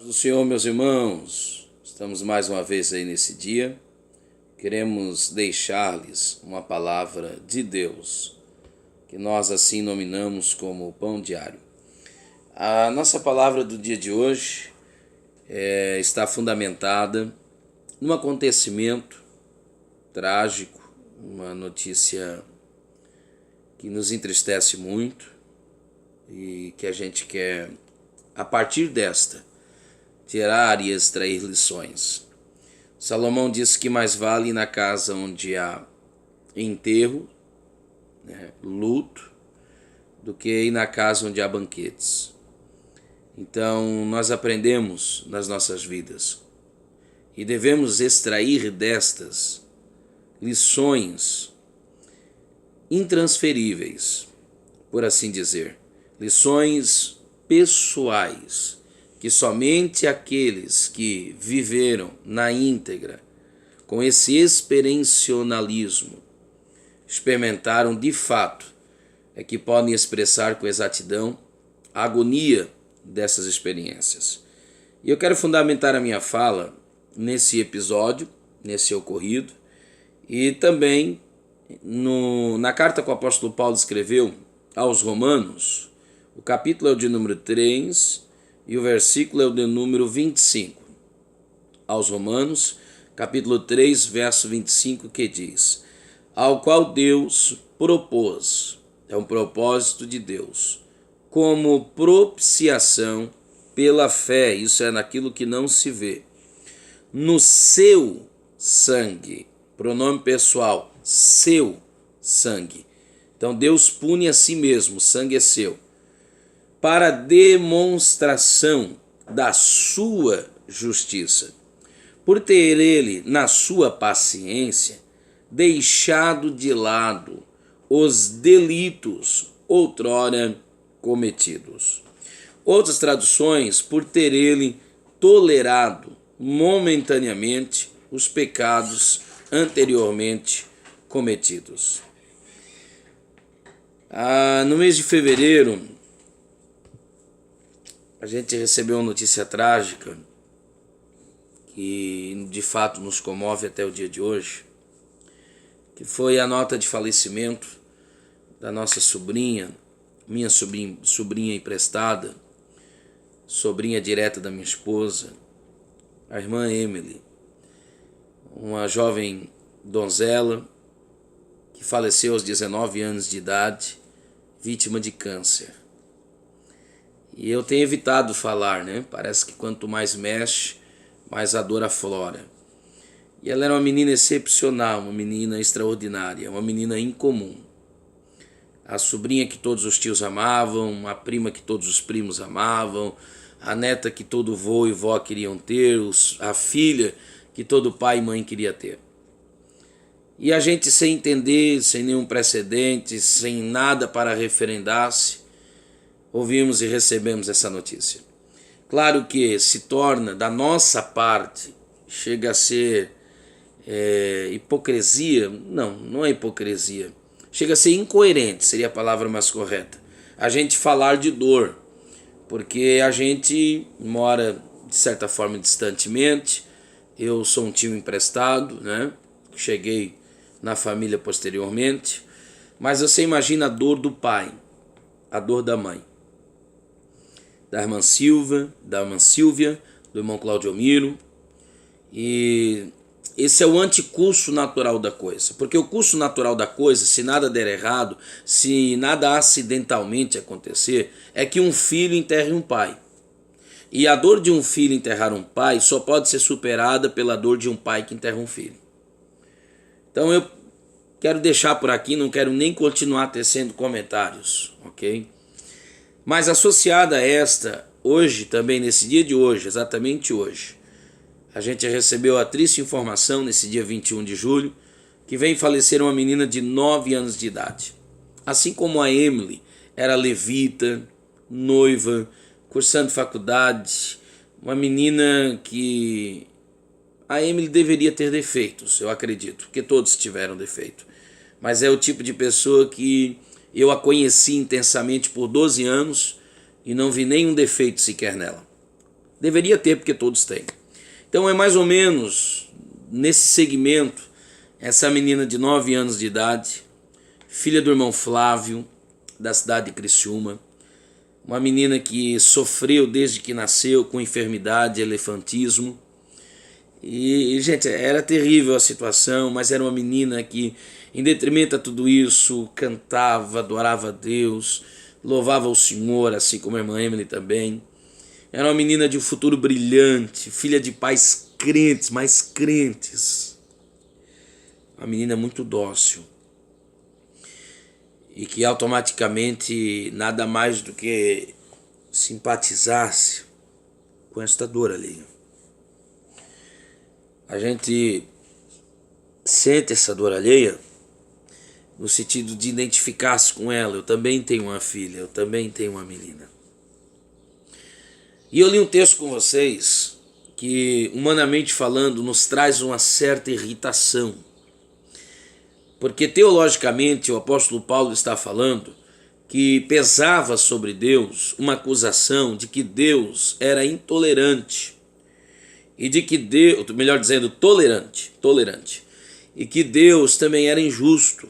Do Senhor, meus irmãos, estamos mais uma vez aí nesse dia. Queremos deixar-lhes uma palavra de Deus, que nós assim nominamos como o pão diário. A nossa palavra do dia de hoje está fundamentada num acontecimento trágico, uma notícia que nos entristece muito e que a gente quer, a partir desta, tirar e extrair lições. Salomão disse que mais vale na casa onde há enterro, luto, do que ir na casa onde há banquetes. Então nós aprendemos nas nossas vidas e devemos extrair destas lições intransferíveis, por assim dizer, lições pessoais, que somente aqueles que viveram na íntegra, com esse experiencialismo, experimentaram de fato, é que podem expressar com exatidão a agonia dessas experiências. E eu quero fundamentar a minha fala nesse episódio, nesse ocorrido, e também na carta que o apóstolo Paulo escreveu aos Romanos. O capítulo é o de número 3, e o versículo é o de número 25. Aos Romanos, capítulo 3, verso 25, que diz: ao qual Deus propôs, é um propósito de Deus, como propiciação pela fé, isso é naquilo que não se vê, no seu sangue, pronome pessoal, seu sangue. Então Deus pune a si mesmo, o sangue é seu, para demonstração da sua justiça, por ter ele, na sua paciência, deixado de lado os delitos outrora cometidos. Outras traduções, por ter ele tolerado momentaneamente os pecados anteriormente cometidos. No mês de fevereiro, a gente recebeu uma notícia trágica que de fato nos comove até o dia de hoje, que foi a nota de falecimento da nossa sobrinha, minha sobrinha emprestada, sobrinha direta da minha esposa, a irmã Emily, uma jovem donzela que faleceu aos 19 anos de idade, vítima de câncer. E eu tenho evitado falar, Parece que quanto mais mexe, mais a dor aflora. E ela era uma menina excepcional, uma menina extraordinária, uma menina incomum. A sobrinha que todos os tios amavam, a prima que todos os primos amavam, a neta que todo vô e vó queriam ter, a filha que todo pai e mãe queria ter. E a gente sem entender, sem nenhum precedente, sem nada para referendar-se, ouvimos e recebemos essa notícia. Claro que se torna, da nossa parte, chega a ser hipocrisia. Não é hipocrisia. Chega a ser incoerente, seria a palavra mais correta. A gente falar de dor, porque a gente mora, de certa forma, distantemente. Eu sou um tio emprestado, Cheguei na família posteriormente. Mas você imagina a dor do pai, a dor da mãe, da irmã Silvia, do irmão Claudiomiro. E esse é o anticurso natural da coisa. Porque o curso natural da coisa, se nada der errado, se nada acidentalmente acontecer, é que um filho enterre um pai. E a dor de um filho enterrar um pai só pode ser superada pela dor de um pai que enterra um filho. Então eu quero deixar por aqui, não quero nem continuar tecendo comentários, ok? Mas associada a esta, hoje, também nesse dia de hoje, exatamente hoje, a gente recebeu a triste informação, nesse dia 21 de julho, que vem falecer uma menina de 9 anos de idade. Assim como a Emily era levita, noiva, cursando faculdade, uma menina que a Emily deveria ter defeitos, eu acredito, porque todos tiveram defeito. Mas é o tipo de pessoa que eu a conheci intensamente por 12 anos e não vi nenhum defeito sequer nela. Deveria ter, porque todos têm. Então é mais ou menos nesse segmento, essa menina de 9 anos de idade, filha do irmão Flávio, da cidade de Criciúma, uma menina que sofreu desde que nasceu com enfermidade, elefantismo. E, gente, era terrível a situação, mas era uma menina que, em detrimento a tudo isso, cantava, adorava a Deus, louvava o Senhor, assim como a irmã Emily também. Era uma menina de um futuro brilhante, filha de pais crentes, mais crentes. Uma menina muito dócil. E que automaticamente nada mais do que simpatizasse com esta dor ali. A gente sente essa dor alheia no sentido de identificar-se com ela. Eu também tenho uma filha, eu também tenho uma menina. E eu li um texto com vocês que, humanamente falando, nos traz uma certa irritação. Porque teologicamente o apóstolo Paulo está falando que pesava sobre Deus uma acusação de que Deus era intolerante. E de que Deus, melhor dizendo, tolerante, e que Deus também era injusto,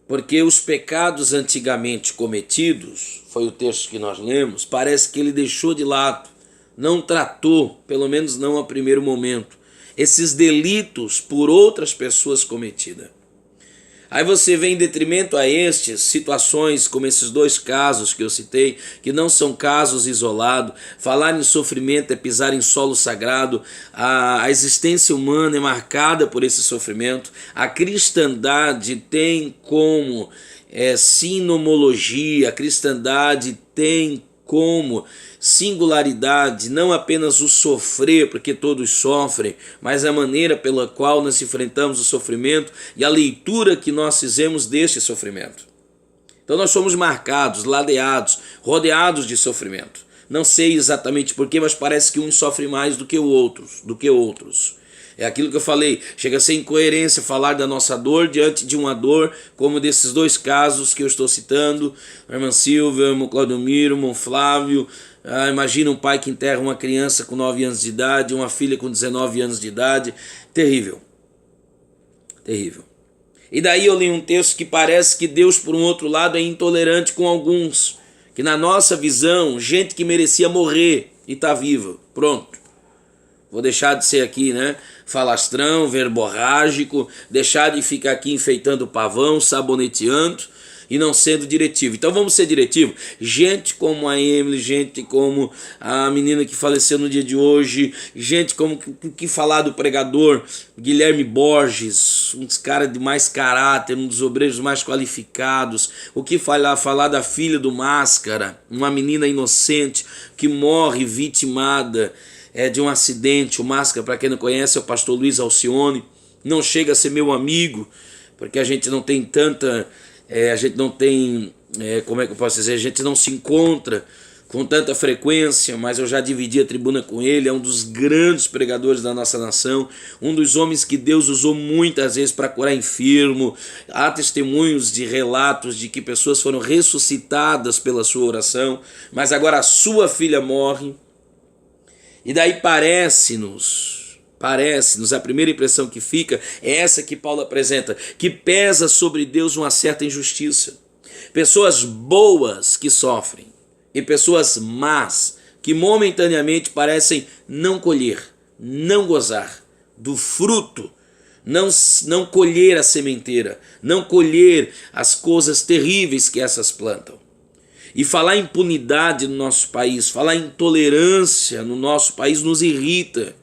porque os pecados antigamente cometidos, foi o texto que nós lemos, parece que ele deixou de lado, não tratou, pelo menos não a primeiro momento, esses delitos por outras pessoas cometidas. Aí você vê em detrimento a estes, situações como esses 2 casos que eu citei, que não são casos isolados. Falar em sofrimento é pisar em solo sagrado. A existência humana é marcada por esse sofrimento. A cristandade tem como sinomologia, a cristandade tem como singularidade não apenas o sofrer, porque todos sofrem, mas a maneira pela qual nós enfrentamos o sofrimento e a leitura que nós fizemos deste sofrimento. Então nós somos marcados, ladeados, rodeados de sofrimento. Não sei exatamente porquê, mas parece que uns sofrem mais do que outros. É aquilo que eu falei, chega a ser incoerência falar da nossa dor diante de uma dor, como desses 2 casos que eu estou citando, a irmã Silvia, o irmão Claudomiro, o irmão Flávio. Imagina um pai que enterra uma criança com 9 anos de idade, uma filha com 19 anos de idade. Terrível. Terrível. E daí eu li um texto que parece que Deus, por um outro lado, é intolerante com alguns, que na nossa visão, gente que merecia morrer e está viva. Pronto. Vou deixar de ser aqui, falastrão, verborrágico, deixar de ficar aqui enfeitando o pavão, saboneteando e não sendo diretivo. Então vamos ser diretivo. Gente como a Emily, gente como a menina que faleceu no dia de hoje, gente como que falar do pregador Guilherme Borges, um dos caras de mais caráter, um dos obreiros mais qualificados. O que falar da filha do Máscara, uma menina inocente que morre vitimada de um acidente. O Máscara, para quem não conhece, é o pastor Luiz Alcione. Não chega a ser meu amigo, porque a gente não tem tanta... a gente não tem... como é que eu posso dizer? A gente não se encontra com tanta frequência, mas eu já dividi a tribuna com ele. É um dos grandes pregadores da nossa nação, um dos homens que Deus usou muitas vezes para curar enfermo. Há testemunhos de relatos de que pessoas foram ressuscitadas pela sua oração, mas agora a sua filha morre. E daí parece-nos, a primeira impressão que fica é essa que Paulo apresenta, que pesa sobre Deus uma certa injustiça. Pessoas boas que sofrem e pessoas más que momentaneamente parecem não colher, não gozar do fruto, não colher a sementeira, não colher as coisas terríveis que essas plantam. E falar em impunidade no nosso país, falar em intolerância no nosso país nos irrita,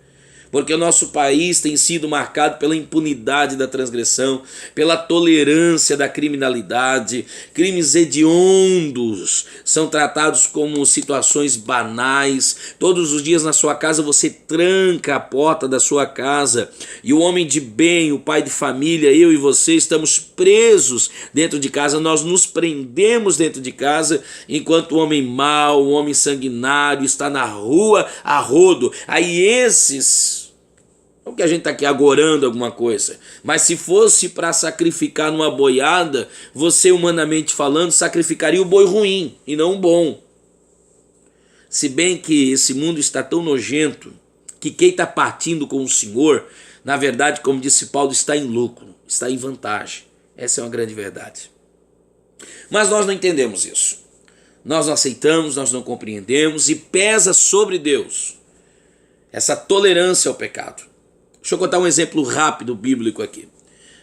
porque o nosso país tem sido marcado pela impunidade da transgressão, pela tolerância da criminalidade. Crimes hediondos são tratados como situações banais. Todos os dias na sua casa você tranca a porta da sua casa e o homem de bem, o pai de família, eu e você estamos presos dentro de casa. Nós nos prendemos dentro de casa, enquanto o homem mau, o homem sanguinário está na rua a rodo. Aí esses... Não que a gente está aqui agorando alguma coisa, mas se fosse para sacrificar numa boiada, você, humanamente falando, sacrificaria o boi ruim e não o bom. Se bem que esse mundo está tão nojento que quem está partindo com o Senhor, na verdade, como disse Paulo, está em lucro, está em vantagem. Essa é uma grande verdade. Mas nós não entendemos isso. Nós não aceitamos, nós não compreendemos e pesa sobre Deus essa tolerância ao pecado. Deixa eu contar um exemplo rápido bíblico aqui.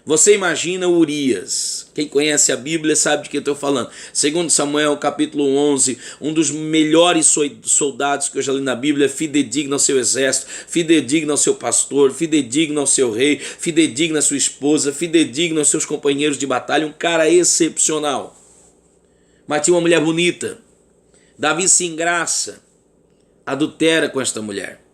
Você imagina Urias. Quem conhece a Bíblia sabe de que eu estou falando. Segundo Samuel, capítulo 11, um dos melhores soldados que eu já li na Bíblia, fidedigno ao seu exército, fidedigno ao seu pastor, fidedigno ao seu rei, fidedigno à sua esposa, fidedigno aos seus companheiros de batalha, um cara excepcional. Mas tinha uma mulher bonita. Davi se engraça, adultera com esta mulher.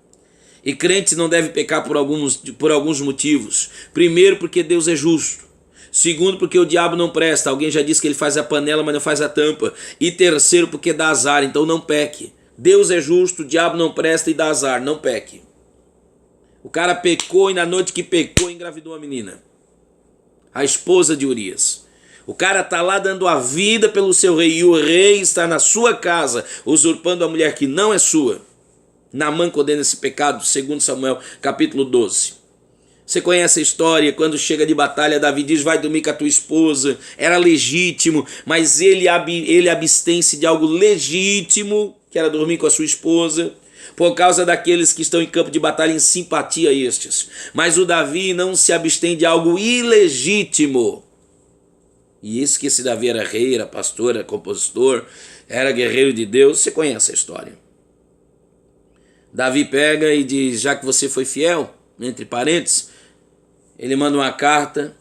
E crente não deve pecar por alguns motivos. Primeiro, porque Deus é justo. Segundo, porque o diabo não presta. Alguém já disse que ele faz a panela, mas não faz a tampa. E terceiro, porque dá azar, então não peque. Deus é justo, o diabo não presta e dá azar, não peque. O cara pecou e na noite que pecou engravidou a menina, a esposa de Urias. O cara está lá dando a vida pelo seu rei e o rei está na sua casa usurpando a mulher que não é sua. Naamã condena esse pecado, segundo Samuel, capítulo 12. Você conhece a história, quando chega de batalha, Davi diz, vai dormir com a tua esposa. Era legítimo, mas ele abstém-se de algo legítimo, que era dormir com a sua esposa, por causa daqueles que estão em campo de batalha em simpatia a estes. Mas o Davi não se abstém de algo ilegítimo. E isso que esse Davi era rei, era pastor, era compositor, era guerreiro de Deus. Você conhece a história. Davi pega e diz, já que você foi fiel, entre parênteses, ele manda uma carta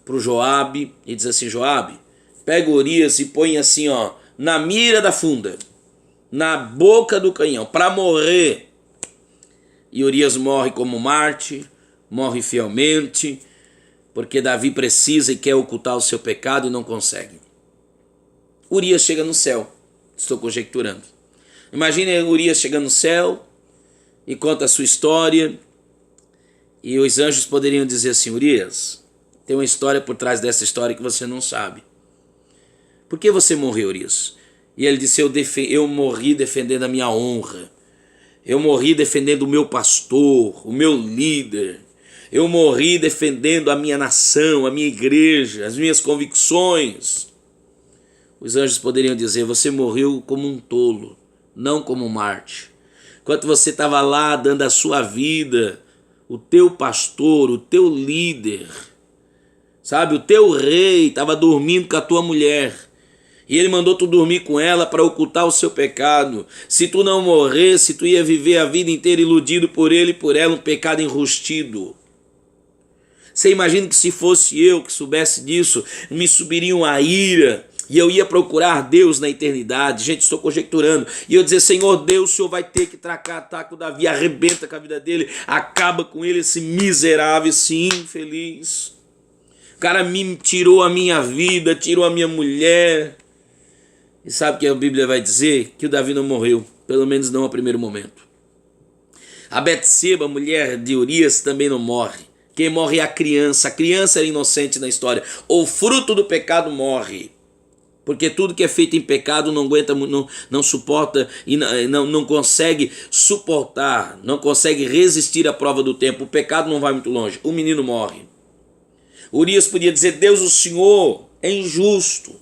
para o Joabe e diz assim, Joabe, pega Urias e põe assim, ó, na mira da funda, na boca do canhão, para morrer. E Urias morre como Marte, morre fielmente, porque Davi precisa e quer ocultar o seu pecado e não consegue. Urias chega no céu, estou conjecturando. Imagine Urias chegando no céu, e conta a sua história, e os anjos poderiam dizer assim, Urias, tem uma história por trás dessa história que você não sabe. Por que você morreu, Urias? E ele disse, eu morri defendendo a minha honra, eu morri defendendo o meu pastor, o meu líder, eu morri defendendo a minha nação, a minha igreja, as minhas convicções. Os anjos poderiam dizer, você morreu como um tolo, não como um Marte. Enquanto você estava lá dando a sua vida, o teu pastor, o teu líder, sabe, o teu rei estava dormindo com a tua mulher. E ele mandou tu dormir com ela para ocultar o seu pecado. Se tu não morresse, tu ia viver a vida inteira iludido por ele e por ela, um pecado enrustido. Você imagina que se fosse eu que soubesse disso, me subiria uma ira. E eu ia procurar Deus na eternidade. Gente, estou conjecturando. E eu dizer, Senhor Deus, o Senhor vai ter que tratar com o Davi. Arrebenta com a vida dele. Acaba com ele, esse miserável, esse infeliz. O cara me tirou a minha vida, tirou a minha mulher. E sabe o que a Bíblia vai dizer? Que o Davi não morreu. Pelo menos não a primeiro momento. A Betseba, mulher de Urias, também não morre. Quem morre é a criança. A criança era inocente na história. O fruto do pecado morre. Porque tudo que é feito em pecado não aguenta, não suporta e não consegue suportar, não consegue resistir à prova do tempo. O pecado não vai muito longe, o menino morre. Urias podia dizer, Deus, o Senhor é injusto,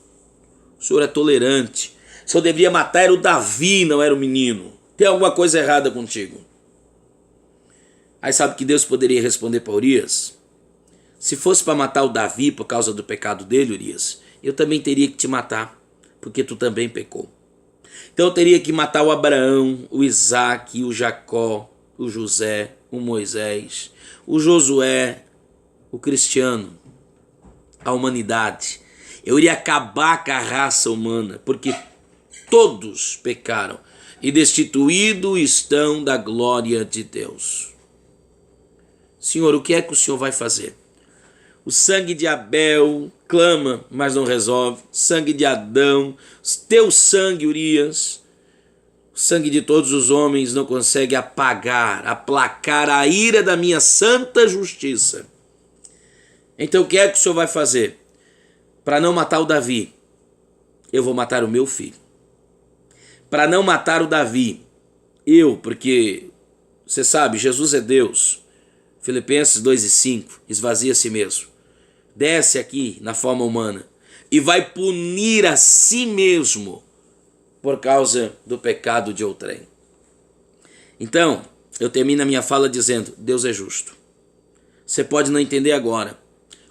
o Senhor é tolerante, o Senhor deveria matar era o Davi, não era o menino. Tem alguma coisa errada contigo. Aí sabe que Deus poderia responder para Urias? Se fosse para matar o Davi por causa do pecado dele, Urias, eu também teria que te matar, porque tu também pecou. Então eu teria que matar o Abraão, o Isaac, o Jacó, o José, o Moisés, o Josué, o Cristiano, a humanidade. Eu iria acabar com a raça humana, porque todos pecaram e destituídos estão da glória de Deus. Senhor, o que é que o Senhor vai fazer? O sangue de Abel clama, mas não resolve. Sangue de Adão, teu sangue, Urias, o sangue de todos os homens não consegue aplacar a ira da minha santa justiça. Então o que é que o Senhor vai fazer? Para não matar o Davi, eu vou matar o meu filho. Para não matar o Davi, porque você sabe, Jesus é Deus. Filipenses 2:5, esvazia a si mesmo. Desce aqui na forma humana e vai punir a si mesmo por causa do pecado de outrem. Então, eu termino a minha fala dizendo, Deus é justo. Você pode não entender agora.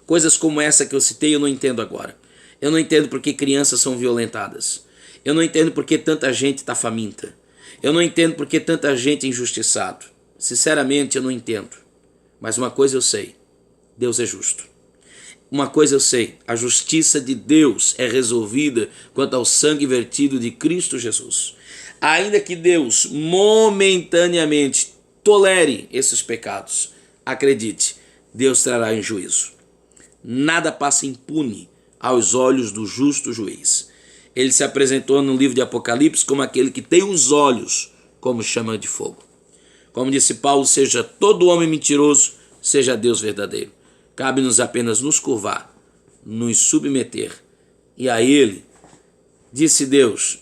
Coisas como essa que eu citei eu não entendo agora. Eu não entendo porque crianças são violentadas. Eu não entendo porque tanta gente está faminta. Eu não entendo porque tanta gente é injustiçado. Sinceramente, eu não entendo. Mas uma coisa eu sei, Deus é justo. Uma coisa eu sei, a justiça de Deus é resolvida quanto ao sangue vertido de Cristo Jesus. Ainda que Deus momentaneamente tolere esses pecados, acredite, Deus trará em juízo. Nada passa impune aos olhos do justo juiz. Ele se apresentou no livro de Apocalipse como aquele que tem os olhos como chama de fogo. Como disse Paulo, seja todo homem mentiroso, seja Deus verdadeiro. Cabe-nos apenas nos curvar, nos submeter. E a Ele, disse Deus,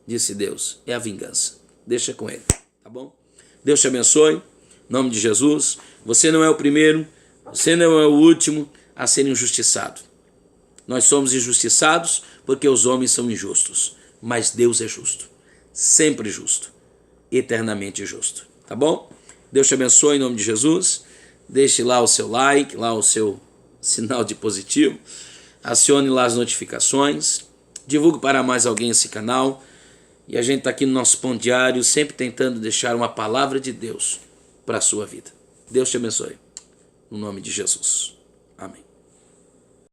disse Deus, é a vingança. Deixa com Ele, tá bom? Deus te abençoe, em nome de Jesus. Você não é o primeiro, você não é o último a ser injustiçado. Nós somos injustiçados porque os homens são injustos. Mas Deus é justo, sempre justo, eternamente justo. Tá bom? Deus te abençoe em nome de Jesus. Deixe lá o seu like, lá o seu sinal de positivo. Acione lá as notificações. Divulgue para mais alguém esse canal. E a gente está aqui no nosso Pão Diário, sempre tentando deixar uma palavra de Deus para a sua vida. Deus te abençoe. No nome de Jesus.